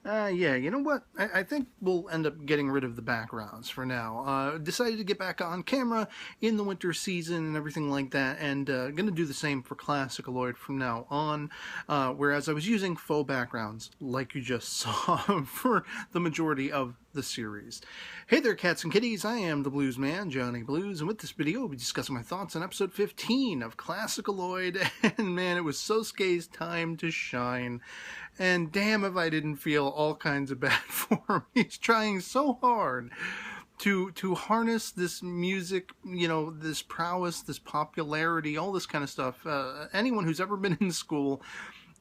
Yeah, you know what? I think we'll end up getting rid of the backgrounds for now. Decided to get back on camera in the winter season and everything like that, and gonna do the same for ClassicaLoid from now on, whereas I was using faux backgrounds, like you just saw, for the majority of the series. Hey there, cats and kitties, I am the Blues Man, Johnny Blues, and with this video we'll be discussing my thoughts on episode 15 of ClassicaLoid, and man, it was Sosuke's time to shine. And damn if I didn't feel all kinds of bad for him. He's trying so hard to harness this music, you know, this prowess, this popularity, all this kind of stuff. Anyone who's ever been in school,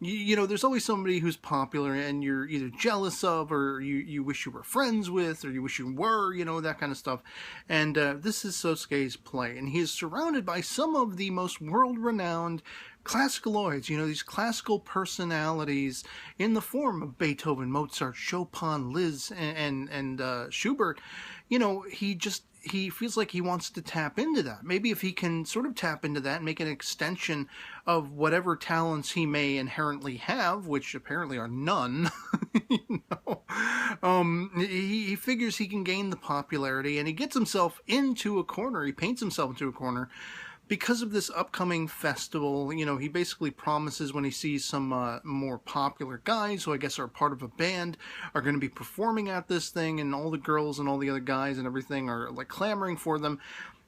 you know, there's always somebody who's popular and you're either jealous of, or you wish you were friends with, or you wish you were, you know, that kind of stuff. And this is Sosuke's play, and he is surrounded by some of the most world-renowned ClassicaLoids, you know, these classical personalities in the form of Beethoven, Mozart, Chopin, Liszt, and Schubert. You know, he feels like he wants to tap into that. Maybe if he can sort of tap into that and make an extension of whatever talents he may inherently have, which apparently are none, you know, he figures he can gain the popularity, and he gets himself into a corner. He paints himself into a corner because of this upcoming festival. You know, he basically promises when he sees some more popular guys, who I guess are part of a band, are going to be performing at this thing, and all the girls and all the other guys and everything are like clamoring for them.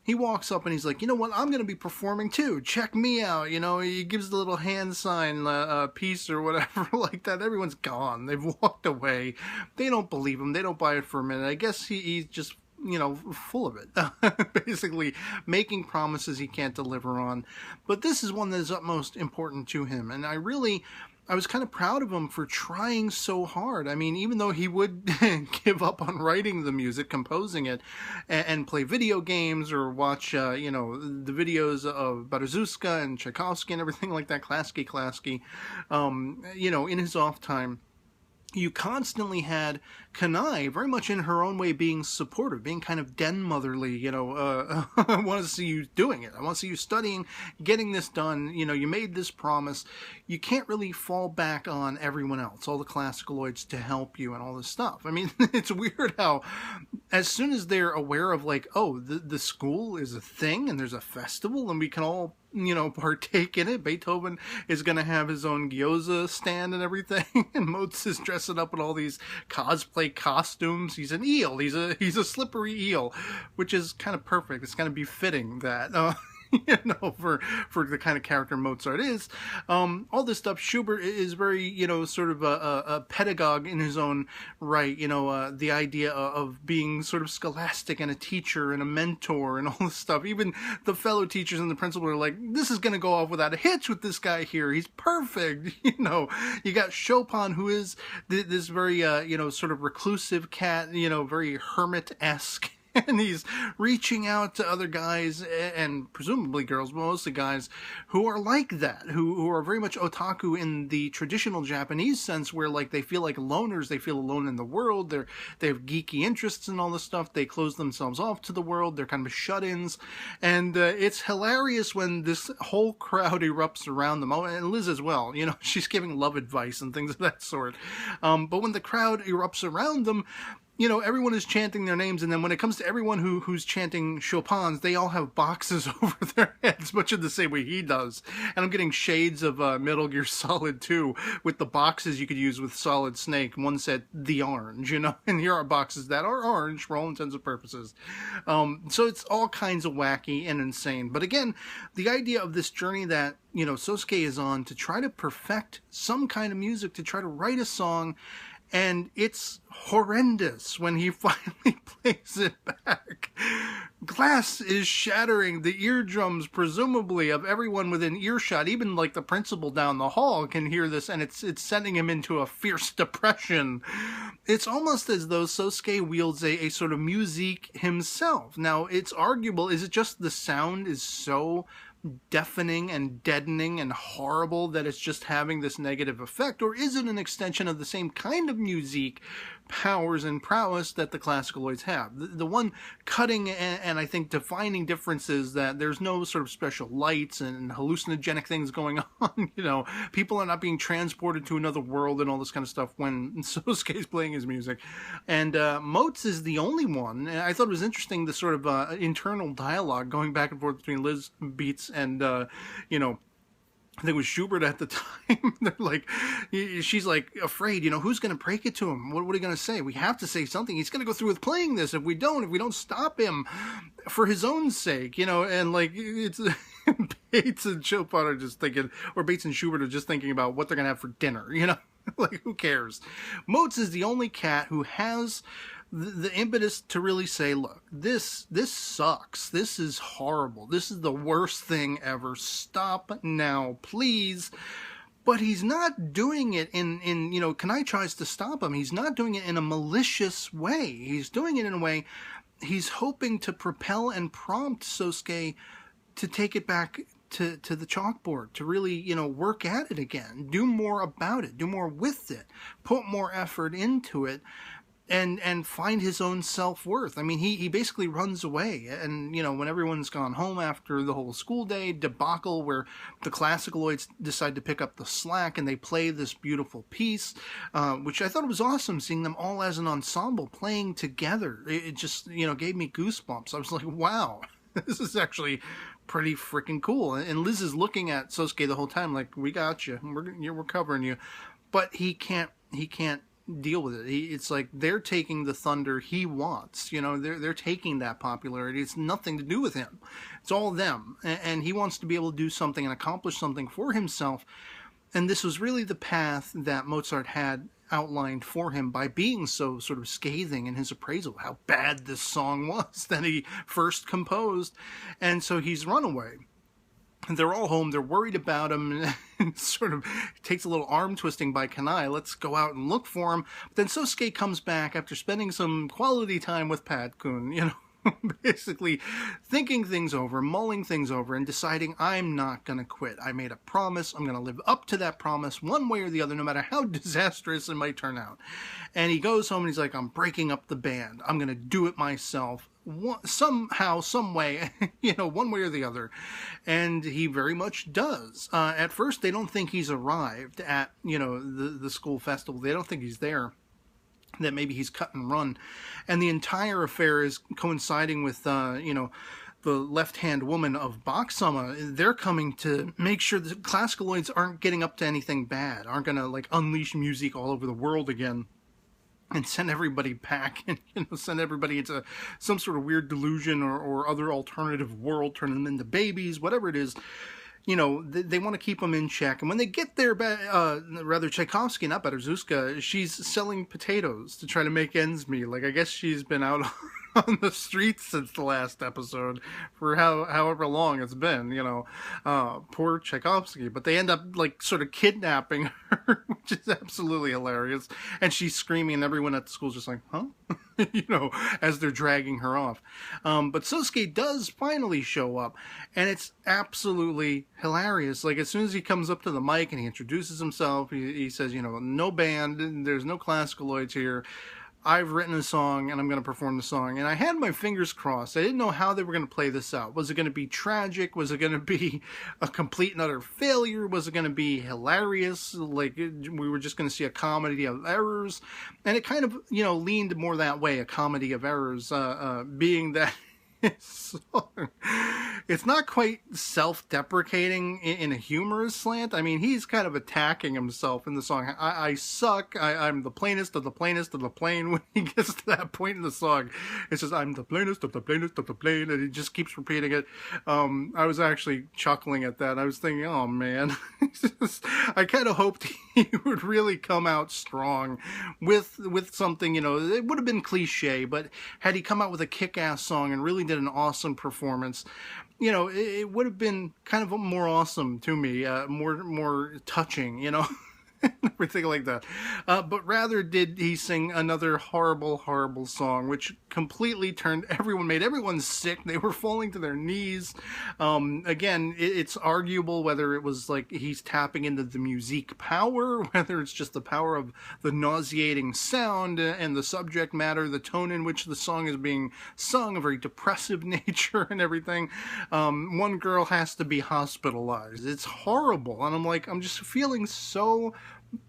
He walks up and he's like, you know what, I'm going to be performing too. Check me out. You know, he gives the little hand sign piece or whatever like that. Everyone's gone. They've walked away. They don't believe him. They don't buy it for a minute. I guess he's just, you know, full of it, basically making promises he can't deliver on. But this is one that is utmost important to him, and I was kind of proud of him for trying so hard. I mean, even though he would give up on writing the music, composing it, and play video games or watch, you know, the videos of Berezovsky and Tchaikovsky and everything like that, Klasky, you know, in his off time, you constantly had Kanai very much in her own way being supportive, being kind of den motherly, you know, I want to see you doing it. I want to see you studying, getting this done. You know, you made this promise. You can't really fall back on everyone else, all the ClassicaLoids, to help you and all this stuff. I mean, it's weird how as soon as they're aware of, like, oh, the school is a thing and there's a festival and we can all, you know, partake in it. Beethoven is going to have his own gyoza stand and everything, and Mozart is dressing up in all these cosplay costumes. He's an eel. He's a slippery eel, which is kind of perfect. It's kind of befitting that. You know, for the kind of character Mozart is. All this stuff, Schubert is very, you know, sort of a pedagogue in his own right. You know, the idea of being sort of scholastic and a teacher and a mentor and all this stuff. Even the fellow teachers and the principal are like, this is going to go off without a hitch with this guy here. He's perfect. You know, you got Chopin, who is this very, you know, sort of reclusive cat, you know, very hermit-esque. And he's reaching out to other guys, and presumably girls, but mostly guys, who are like that, who are very much otaku in the traditional Japanese sense, where like they feel like loners, they feel alone in the world, they have geeky interests and all this stuff, they close themselves off to the world, they're kind of shut-ins, and it's hilarious when this whole crowd erupts around them, and Liz as well, you know, she's giving love advice and things of that sort, but when the crowd erupts around them, you know, everyone is chanting their names, and then when it comes to everyone who's chanting Chopin's, they all have boxes over their heads, much in the same way he does. And I'm getting shades of Metal Gear Solid 2 with the boxes you could use with Solid Snake. One said the orange, you know, and here are boxes that are orange for all intents and purposes. So it's all kinds of wacky and insane. But again, the idea of this journey that, you know, Sosuke is on to try to perfect some kind of music, to try to write a song, and it's horrendous when he finally plays it back. Glass is shattering. The eardrums, presumably, of everyone within earshot, even like the principal down the hall can hear this, and it's sending him into a fierce depression. It's almost as though Sosuke wields a sort of musique himself. Now, it's arguable, is it just the sound is so deafening and deadening and horrible that it's just having this negative effect, or is it an extension of the same kind of musique powers and prowess that the ClassicaLoids have? The one cutting and I think defining difference is that there's no sort of special lights and hallucinogenic things going on. You know, people are not being transported to another world and all this kind of stuff when Sosuke is playing his music. And Motes is the only one. And I thought it was interesting, the sort of internal dialogue going back and forth between Liz Beats and, you know, I think it was Schubert at the time. They're like, she's like afraid, you know, who's going to break it to him? What are we going to say? We have to say something. He's going to go through with playing this. If we don't stop him for his own sake, you know, and like it's Bates and Chopin are just thinking, or Bates and Schubert are just thinking about what they're going to have for dinner, you know, like who cares? Motes is the only cat who has the impetus to really say, look, this sucks. This is horrible. This is the worst thing ever. Stop now, please. But he's not doing it in you know, Kanai tries to stop him. He's not doing it in a malicious way. He's doing it in a way he's hoping to propel and prompt Sosuke to take it back to the chalkboard, to really, you know, work at it again, do more about it, do more with it, put more effort into it, and find his own self-worth. I mean, he basically runs away, and, you know, when everyone's gone home after the whole school day debacle where the ClassicaLoids decide to pick up the slack and they play this beautiful piece, which I thought it was awesome, seeing them all as an ensemble playing together. It just, you know, gave me goosebumps. I was like, wow, this is actually pretty freaking cool. And Liz is looking at Sosuke the whole time like, we got you, we're covering you, but he can't deal with it. It's like they're taking the thunder he wants. You know, they're taking that popularity. It's nothing to do with him. It's all them. And he wants to be able to do something and accomplish something for himself. And this was really the path that Mozart had outlined for him by being so sort of scathing in his appraisal of how bad this song was that he first composed. And so he's run away. And they're all home. They're worried about him. And sort of takes a little arm twisting by Kanai. Let's go out and look for him. But then Sosuke comes back after spending some quality time with Pad-kun, you know, basically thinking things over, mulling things over, and deciding, I'm not going to quit. I made a promise. I'm going to live up to that promise one way or the other, no matter how disastrous it might turn out. And he goes home and he's like, I'm breaking up the band. I'm going to do it myself. Somehow, some way, you know, one way or the other. And he very much does. At first, they don't think he's arrived at, you know, the school festival. They don't think he's there, that maybe he's cut and run. And the entire affair is coinciding with, you know, the left-hand woman of Bachsama. They're coming to make sure the ClassicaLoids aren't getting up to anything bad, aren't going to, like, unleash music all over the world again. And send everybody back, and, you know, send everybody into some sort of weird delusion or other alternative world, turn them into babies, whatever it is. You know, they want to keep them in check. And when they get there, rather Tchaikovsky, not Berezovska, she's selling potatoes to try to make ends meet. Like, I guess she's been out on the streets since the last episode for however long it's been, you know. Poor Tchaikovsky. But they end up, like, sort of kidnapping her, which is absolutely hilarious. And she's screaming, and everyone at the school's just like, huh? You know, as they're dragging her off. But Sosuke does finally show up, and it's absolutely hilarious. Like, as soon as he comes up to the mic and he introduces himself, he says, you know, no band, there's no ClassicaLoids here. I've written a song, and I'm going to perform the song. And I had my fingers crossed. I didn't know how they were going to play this out. Was it going to be tragic? Was it going to be a complete and utter failure? Was it going to be hilarious? Like, we were just going to see a comedy of errors? And it kind of, you know, leaned more that way, a comedy of errors, being that song, it's not quite self-deprecating in a humorous slant. I mean, he's kind of attacking himself in the song. I suck. I'm the plainest of the plainest of the plain. When he gets to that point in the song, it says, I'm the plainest of the plainest of the plain, and he just keeps repeating it. I was actually chuckling at that. I was thinking, oh man, I kind of hoped he would really come out strong with something, you know, it would have been cliche, but had he come out with a kick-ass song and really did an awesome performance, you know, it would have been kind of more awesome to me, more touching, you know, everything like that. But rather did he sing another horrible, horrible song, which completely turned everyone, made everyone sick. They were falling to their knees. Again, it's arguable whether it was like he's tapping into the musique power, whether it's just the power of the nauseating sound and the subject matter, the tone in which the song is being sung, a very depressive nature and everything. One girl has to be hospitalized. It's horrible. And I'm just feeling so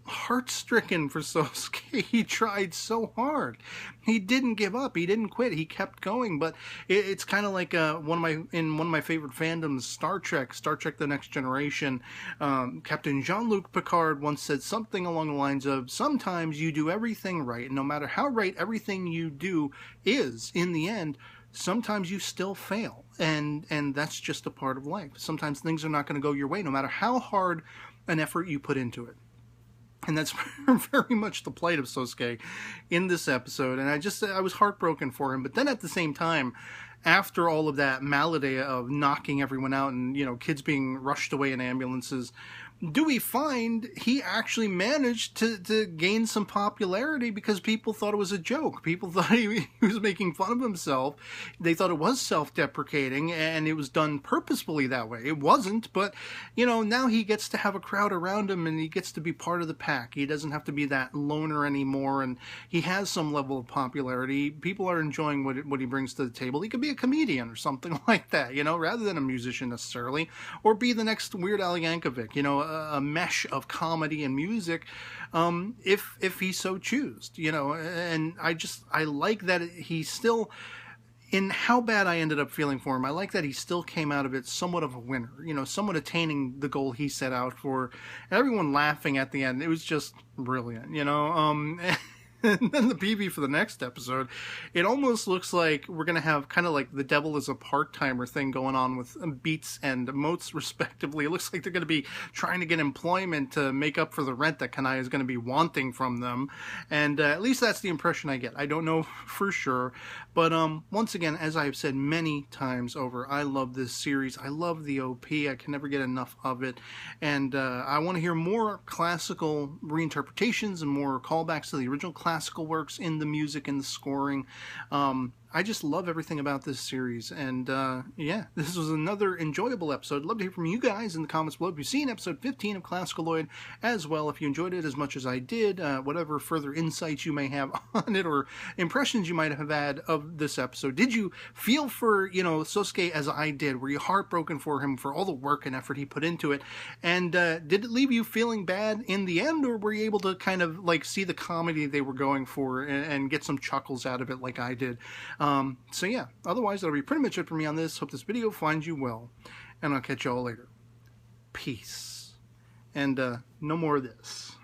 heart-stricken for Sosuke. He tried so hard. He didn't give up. He didn't quit. He kept going. But it's kind of like one of my favorite fandoms, Star Trek, The Next Generation. Captain Jean-Luc Picard once said something along the lines of, sometimes you do everything right, and no matter how right everything you do is, in the end, sometimes you still fail. And that's just a part of life. Sometimes things are not going to go your way, no matter how hard an effort you put into it. And that's very much the plight of Sosuke in this episode. And I was heartbroken for him. But then at the same time, after all of that malady of knocking everyone out and, kids being rushed away in ambulances, do we find he actually managed to gain some popularity because people thought it was a joke. People thought he was making fun of himself. They thought it was self-deprecating, and it was done purposefully that way. It wasn't, but, now he gets to have a crowd around him, and he gets to be part of the pack. He doesn't have to be that loner anymore, and he has some level of popularity. People are enjoying what he brings to the table. He could be a comedian or something like that, rather than a musician necessarily, or be the next Weird Al Yankovic, a mesh of comedy and music, if he so chooses, and I like that he still, in how bad I ended up feeling for him, I like that he still came out of it somewhat of a winner, somewhat attaining the goal he set out for, and everyone laughing at the end. It was just brilliant, And then the PV for the next episode, it almost looks like we're going to have kind of like the devil is a part-timer thing going on with Beats and Motes respectively. It looks like they're going to be trying to get employment to make up for the rent that Kanai is going to be wanting from them. And at least that's the impression I get. I don't know for sure. But once again, as I've said many times over, I love this series. I love the OP. I can never get enough of it. And I want to hear more classical reinterpretations and more callbacks to the original classical works in the music and the scoring. I just love everything about this series, and yeah, this was another enjoyable episode. I'd love to hear from you guys in the comments below if you've seen episode 15 of ClassicaLoid as well, if you enjoyed it as much as I did, whatever further insights you may have on it or impressions you might have had of this episode. Did you feel for, Sosuke as I did? Were you heartbroken for him for all the work and effort he put into it? And did it leave you feeling bad in the end, or were you able to kind of like see the comedy they were going for and get some chuckles out of it like I did? So yeah, otherwise that'll be pretty much it for me on this. Hope this video finds you well, and I'll catch y'all later. Peace. And no more of this.